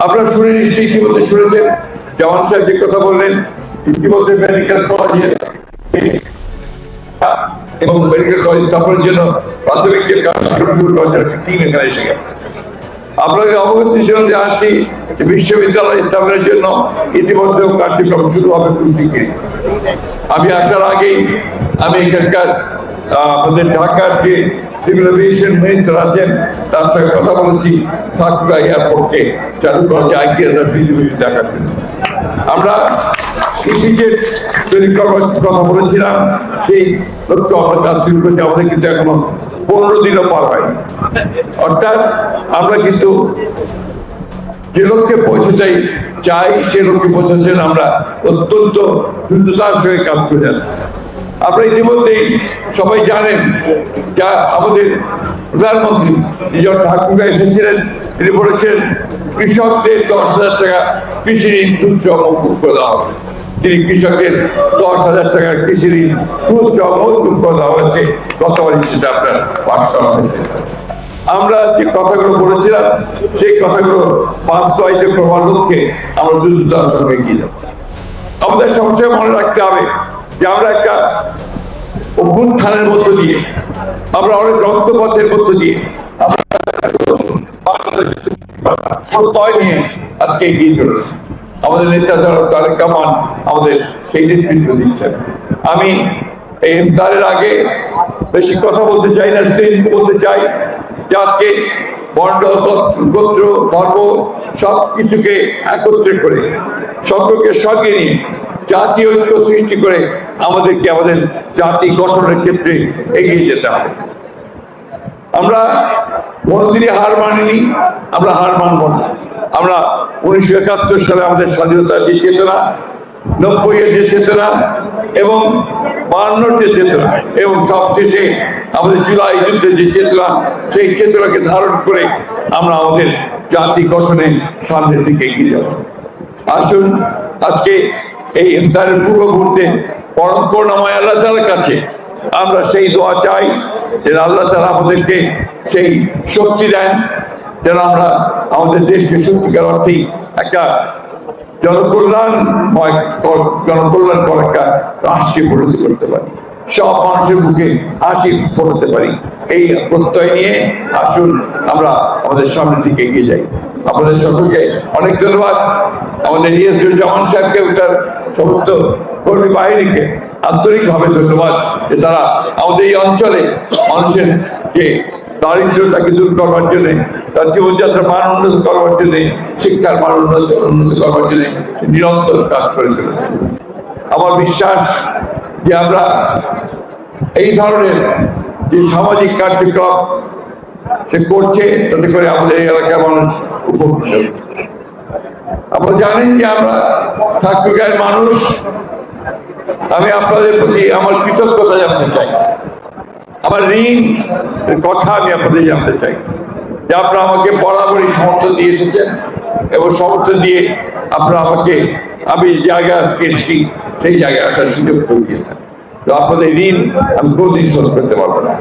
আপনারা শুনে নিশ্চয়ই ইতিমধ্যে শুনেছেন জওয়ান সাহেব যে কথা বললেন, ইতিমধ্যে মেডিকেল কলেজে এবং মেডিকেল কলেজ স্থাপনের জন্য প্রাথমিক যে কার্যক্রম শুরু করার টিম এখানে এসে গেছে। আপনাকে অবগতির জন্য জানাচ্ছি যে বিশ্ববিদ্যালয় স্থাপনের জন্য ইতিমধ্যে কার্যক্রম শুরু হবে খুব শীঘ্রই। আমি আসার আগেই আমি এখানকার আমাদের ঢাকার যে সিভিল এভিয়েশন মিনিস্টার আছেন তার সঙ্গে কথা বলেছি ঠাকুরা এয়ারপোর্টকে চালু করা যায় কি ফিজিবিলিটি দেখার জন্য। আমরা কৃষিজেট তৈরি করবার কথা বলেছিলাম, সেই লক্ষ্য আমরা কাজ শুরু করেছি। আমাদের কিন্তু এখনো 15 দিনও পার হয়নি। অর্থাৎ আমরা কিন্তু যে লক্ষ্যে পৌঁছতে চাই সে লক্ষ্যে পৌঁছার জন্য আমরা অত্যন্ত দ্রুততার সঙ্গে কাজ করে যাচ্ছি। আপনারা ইতিমধ্যেই সবাই জানেন যা আমাদের প্রধানমন্ত্রী যখন ঠাকুরগা এসেছিলেন তিনি বলেছেন কৃষকদের 10,000 টাকা কৃষি ঋণ সুদ সহ মকুব করে দেওয়া হবে। তিনি কৃষকের 10,000 টাকা কৃষি ঋণ সুদ সহ মকুব করে দেওয়া হয়েছে। গতবার সেটা আপনার পাশ করা হয়েছে। আমরা যে কথাগুলো বলেছিলাম সেই কথাগুলো বাস্তবায়িত করবার লক্ষ্যে আমরা দ্রুততার সঙ্গে এগিয়ে যাব। আমাদের সবসময় মনে রাখতে হবে যে আমরা একটা অভ্যুত্থানের মধ্য দিয়ে, আমরা অনেক রক্তপথের মধ্য দিয়ে নিয়ে আজকে এগিয়ে চলেছি। আমাদের নেতা তারেক রহমান আমাদের সেই নেতৃত্ব দিচ্ছেন। আমি এই ইফতারের আগে বেশি কথা বলতে চাই না, বলতে চাই যে আজকে বর্ণ, গোত্র, ধর্ম সবকিছুকে একত্রে করে সকলকে সঙ্গে নিয়ে জাতীয় ঐক্য সৃষ্টি করে আমাদেরকে আমাদের জাতি গঠনের ক্ষেত্রে এগিয়ে যেতে হবে। আমরা কোনদিনই হার মানিনি, আমরা হার মানব না। আমরা 1971 সালে আমাদের স্বাধীনতার যে চেতনা, 90-এর যে চেতনা এবং 52-র যে চেতনা এবং সবশেষে আমাদের জুলাই যুদ্ধের যে চেতনা, সেই চেতনাকে ধারণ করে আমরা আমাদের জাতি গঠনে সামনের দিকে এগিয়ে যাব। আসুন আজকে এই ইফতারের পূর্ব মুহূর্তে পরম করুণাময় আল্লাহ তাআলার কাছে আমরা সেই দোয়া চাই যে আল্লাহ তাআলা আমাদেরকে সেই শক্তি দেন যেন আমরা আমাদের দেশকে সত্যিকার অর্থেই একটা জনকল্যাণকর একটা রাষ্ট্রে পরিণত করতে পারি, সব মানুষের মুখে হাসি ফোটাতে পারি। এই প্রত্যয় নিয়ে আসুন আমরা আমাদের সামনের দিকে এগিয়ে যাই। আপনাদের সকলকে অনেক ধন্যবাদ। আমাদের জওয়ান সাহেবকে, তার সমস্ত কর্মী বাহিনীকে আন্তরিকভাবে ধন্যবাদ যে তারা আমাদের এই অঞ্চলে মানুষের যে দারিদ্রতাকে দূর করবার জন্য, তার জীবনযাত্রার মান উন্নত করবার জন্য, শিক্ষার মান উন্নত করবার জন্য নিরন্তর কাজ করে চলেছে। আমার বিশ্বাস যে আমরা এই ধরনের যে সামাজিক কার্যক্রম সে করছে তাতে করে আমাদের এই এলাকার মানুষ উপকৃত। আপনারা জানেন যে আমরা ঠাকুরগাঁয়ের মানুষ। আমি আপনাদের প্রতি আমার কৃতজ্ঞতা জানতে চাই, আমার ঋণ কথা আমি আপনাদের জানতে চাই যে আপনারা আমাকে বরাবরই সমর্থন দিয়ে এসেছেন এবং সমর্থন দিয়ে আপনারা আমাকে আমি জায়গায় আজকে এসেছি সেই জায়গায় আসার সুযোগ করে দিয়েছেন। তো আপনাদের ঋণ আমি কোনদিন শোধ করতে পারবো না।